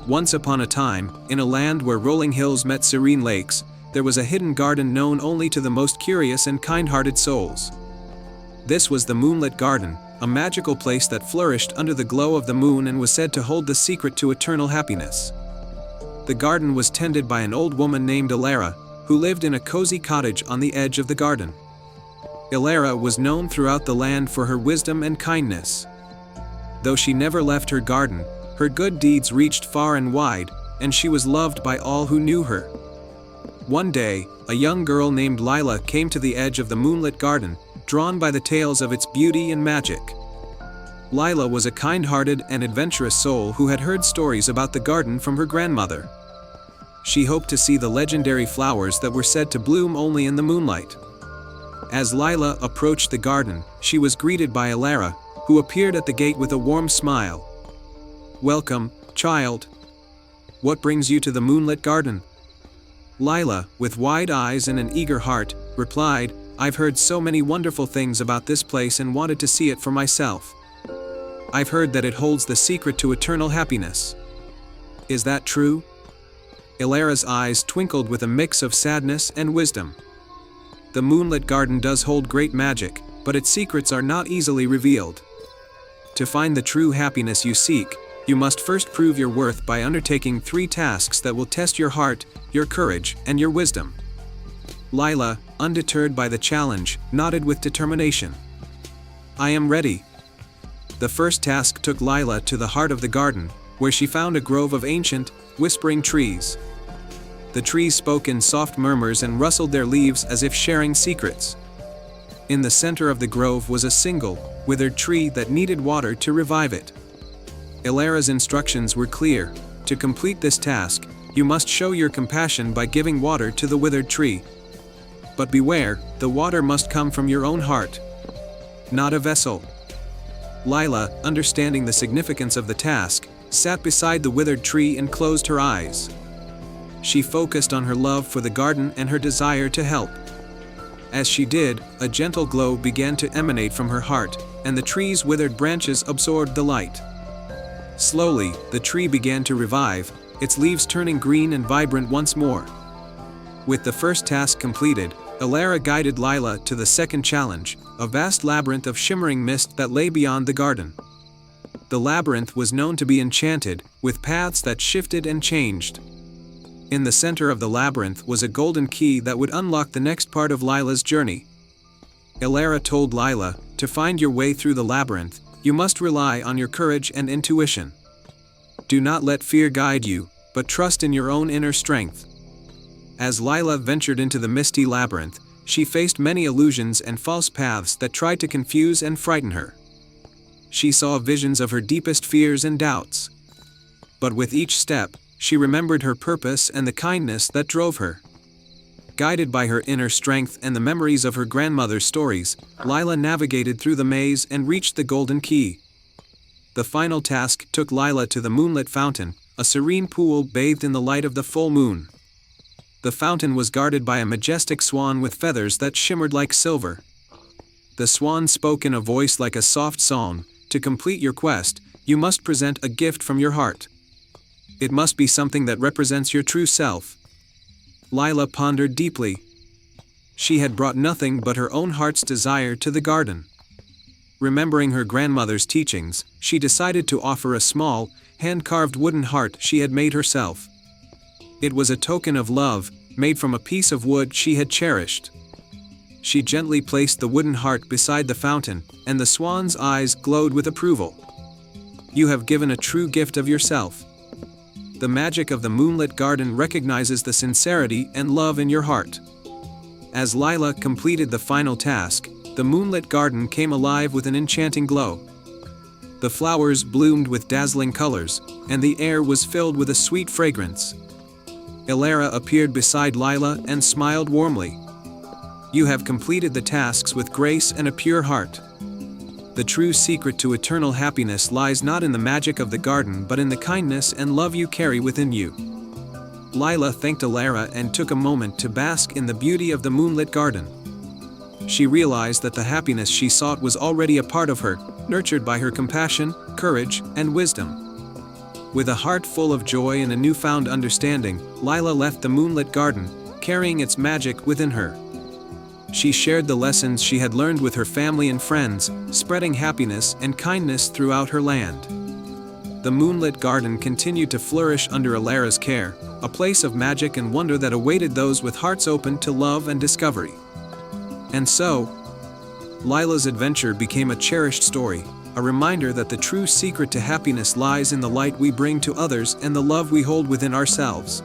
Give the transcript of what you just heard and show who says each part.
Speaker 1: Once upon a time, in a land where rolling hills met serene lakes, there was a hidden garden known only to the most curious and kind-hearted souls. This was the Moonlit Garden, a magical place that flourished under the glow of the moon and was said to hold the secret to eternal happiness. The garden was tended by an old woman named Ilara, who lived in a cozy cottage on the edge of the garden. Ilara was known throughout the land for her wisdom and kindness. Though she never left her garden, her good deeds reached far and wide, and she was loved by all who knew her. One day, a young girl named Lila came to the edge of the moonlit garden, drawn by the tales of its beauty and magic. Lila was a kind-hearted and adventurous soul who had heard stories about the garden from her grandmother. She hoped to see the legendary flowers that were said to bloom only in the moonlight. As Lila approached the garden, she was greeted by Ilara, who appeared at the gate with a warm smile. "Welcome, child. What brings you to the moonlit garden?" Lila, with wide eyes and an eager heart, replied, "I've heard so many wonderful things about this place and wanted to see it for myself. I've heard that it holds the secret to eternal happiness. Is that true?" Ilara's eyes twinkled with a mix of sadness and wisdom. "The moonlit garden does hold great magic, but its secrets are not easily revealed. To find the true happiness you seek, you must first prove your worth by undertaking 3 tasks that will test your heart, your courage, and your wisdom." Lila, undeterred by the challenge, nodded with determination. "I am ready." The first task took Lila to the heart of the garden, where she found a grove of ancient, whispering trees. The trees spoke in soft murmurs and rustled their leaves as if sharing secrets. In the center of the grove was a single, withered tree that needed water to revive it. Ilara's instructions were clear. To complete this task, you must show your compassion by giving water to the withered tree. But beware, the water must come from your own heart, not a vessel. Lila, understanding the significance of the task, sat beside the withered tree and closed her eyes. She focused on her love for the garden and her desire to help. As she did, a gentle glow began to emanate from her heart, and the tree's withered branches absorbed the light. Slowly, the tree began to revive, its leaves turning green and vibrant once more. With the first task completed, Ilara guided Lila to the second challenge, a vast labyrinth of shimmering mist that lay beyond the garden. The labyrinth was known to be enchanted, with paths that shifted and changed. In the center of the labyrinth was a golden key that would unlock the next part of Lila's journey. Ilara told Lila, "To find your way through the labyrinth, you must rely on your courage and intuition. Do not let fear guide you, but trust in your own inner strength." As Lila ventured into the misty labyrinth, she faced many illusions and false paths that tried to confuse and frighten her. She saw visions of her deepest fears and doubts. But with each step, she remembered her purpose and the kindness that drove her. Guided by her inner strength and the memories of her grandmother's stories, Lila navigated through the maze and reached the golden key. The final task took Lila to the moonlit fountain, a serene pool bathed in the light of the full moon. The fountain was guarded by a majestic swan with feathers that shimmered like silver. The swan spoke in a voice like a soft song, "To complete your quest, you must present a gift from your heart. It must be something that represents your true self." Lila pondered deeply. She had brought nothing but her own heart's desire to the garden. Remembering her grandmother's teachings, she decided to offer a small, hand-carved wooden heart she had made herself. It was a token of love, made from a piece of wood she had cherished. She gently placed the wooden heart beside the fountain, and the swan's eyes glowed with approval. "You have given a true gift of yourself. The magic of the moonlit garden recognizes the sincerity and love in your heart." As Lila completed the final task, the moonlit garden came alive with an enchanting glow. The flowers bloomed with dazzling colors, and the air was filled with a sweet fragrance. Ilara appeared beside Lila and smiled warmly. "You have completed the tasks with grace and a pure heart. The true secret to eternal happiness lies not in the magic of the garden but in the kindness and love you carry within you." Lila thanked Ilara and took a moment to bask in the beauty of the moonlit garden. She realized that the happiness she sought was already a part of her, nurtured by her compassion, courage, and wisdom. With a heart full of joy and a newfound understanding, Lila left the moonlit garden, carrying its magic within her. She shared the lessons she had learned with her family and friends, spreading happiness and kindness throughout her land. The moonlit garden continued to flourish under Alara's care, a place of magic and wonder that awaited those with hearts open to love and discovery. And so, Lila's adventure became a cherished story, a reminder that the true secret to happiness lies in the light we bring to others and the love we hold within ourselves.